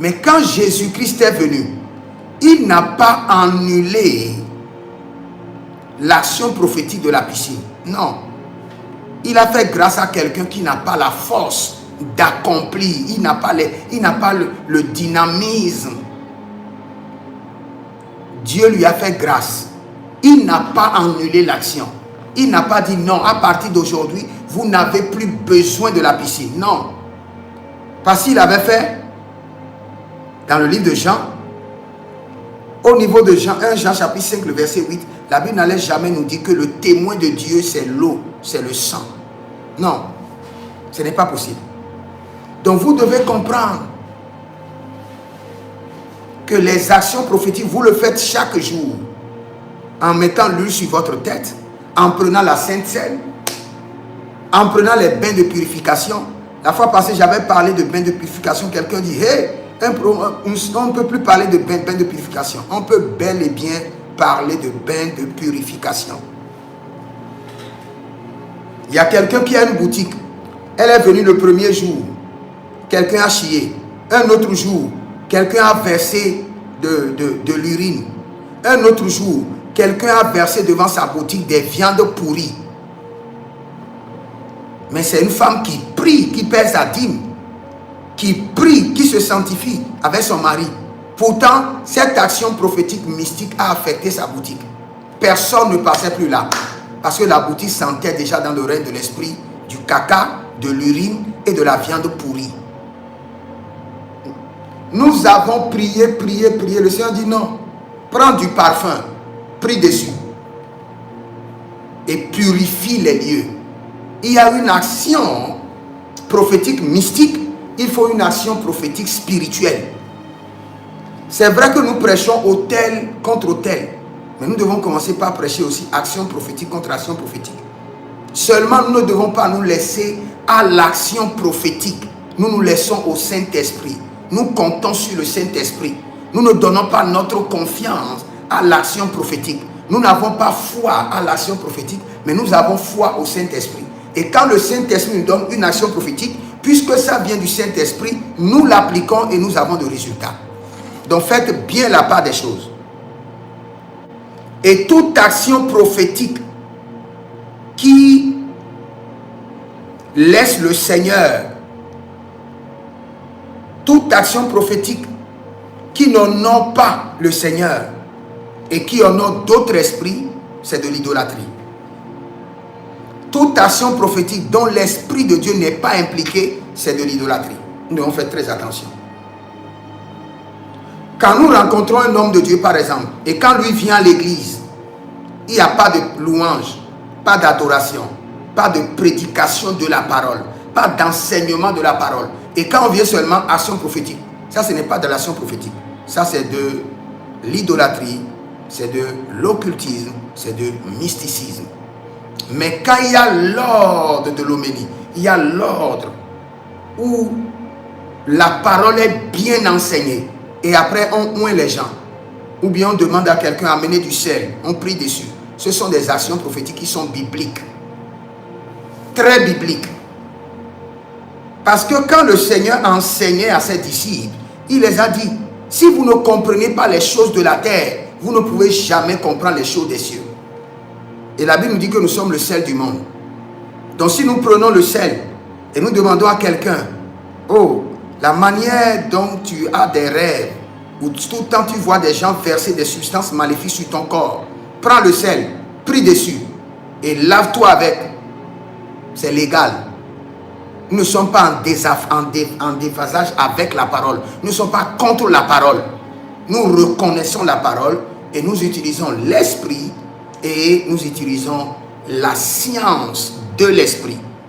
Mais quand Jésus-Christ est venu, il n'a pas annulé l'action prophétique de la piscine. Non. Il a fait grâce à quelqu'un qui n'a pas la force d'accomplir. Il n'a pas le dynamisme. Dieu lui a fait grâce. Il n'a pas annulé l'action. Il n'a pas dit non, à partir d'aujourd'hui, vous n'avez plus besoin de la piscine. Non. Parce qu'il avait fait, dans le livre de Jean, au niveau de Jean 1, Jean chapitre 5, le verset 8, la Bible n'allait jamais nous dire que le témoin de Dieu, c'est l'eau, c'est le sang. Non, ce n'est pas possible. Donc vous devez comprendre que les actions prophétiques, vous le faites chaque jour, en mettant l'huile sur votre tête, en prenant la Sainte Seine, en prenant les bains de purification. La fois passée, j'avais parlé de bains de purification. Quelqu'un dit, hey, on ne peut plus parler de bains de purification. On peut bel et bien parler de bains de purification. Il y a quelqu'un qui a une boutique. Elle est venue le premier jour. Quelqu'un a chié. Un autre jour, quelqu'un a versé de l'urine. Un autre jour, quelqu'un a versé devant sa boutique des viandes pourries. Mais c'est une femme qui prie, qui paie sa dîme, qui prie, qui se sanctifie avec son mari. Pourtant, cette action prophétique mystique a affecté sa boutique. Personne ne passait plus là. Parce que la boutique sentait déjà dans le règne de l'esprit du caca, de l'urine et de la viande pourrie. Nous avons prié, prié, prié. Le Seigneur dit non. Prends du parfum, prie dessus. Et purifie les lieux. Il y a une action prophétique mystique. Il faut une action prophétique spirituelle. C'est vrai que nous prêchons autel contre autel. Mais nous devons commencer par prêcher aussi action prophétique contre action prophétique. Seulement, nous ne devons pas nous laisser à l'action prophétique. Nous nous laissons au Saint-Esprit. Nous comptons sur le Saint-Esprit. Nous ne donnons pas notre confiance à l'action prophétique. Nous n'avons pas foi à l'action prophétique, mais nous avons foi au Saint-Esprit. Et quand le Saint-Esprit nous donne une action prophétique, puisque ça vient du Saint-Esprit, nous l'appliquons et nous avons des résultats. Donc faites bien la part des choses. Et toute action prophétique qui laisse le Seigneur, toute action prophétique qui n'honore pas le Seigneur et qui honore d'autres esprits, c'est de l'idolâtrie. Toute action prophétique dont l'Esprit de Dieu n'est pas impliqué, c'est de l'idolâtrie. Nous devons faire très attention. Quand nous rencontrons un homme de Dieu, par exemple, et quand lui vient à l'église, il n'y a pas de louange, pas d'adoration, pas de prédication de la parole, pas d'enseignement de la parole. Et quand on vient seulement action prophétique, ça ce n'est pas de l'action prophétique. Ça c'est de l'idolâtrie, c'est de l'occultisme, c'est de mysticisme. Mais quand il y a l'ordre de l'homélie, il y a l'ordre où la parole est bien enseignée et après on oint les gens, ou bien on demande à quelqu'un d'amener du sel, on prie dessus. Ce sont des actions prophétiques qui sont bibliques, très bibliques. Parce que quand le Seigneur enseignait à ses disciples, il les a dit, si vous ne comprenez pas les choses de la terre, vous ne pouvez jamais comprendre les choses des cieux. Et la Bible nous dit que nous sommes le sel du monde. Donc si nous prenons le sel et nous demandons à quelqu'un, oh, la manière dont tu as des rêves, où tout le temps tu vois des gens verser des substances maléfiques sur ton corps, prends le sel, prie dessus et lave-toi avec. C'est légal. Nous ne sommes pas en déphasage avec la parole. Nous ne sommes pas contre la parole. Nous reconnaissons la parole et nous utilisons l'esprit et nous utilisons la science de l'esprit.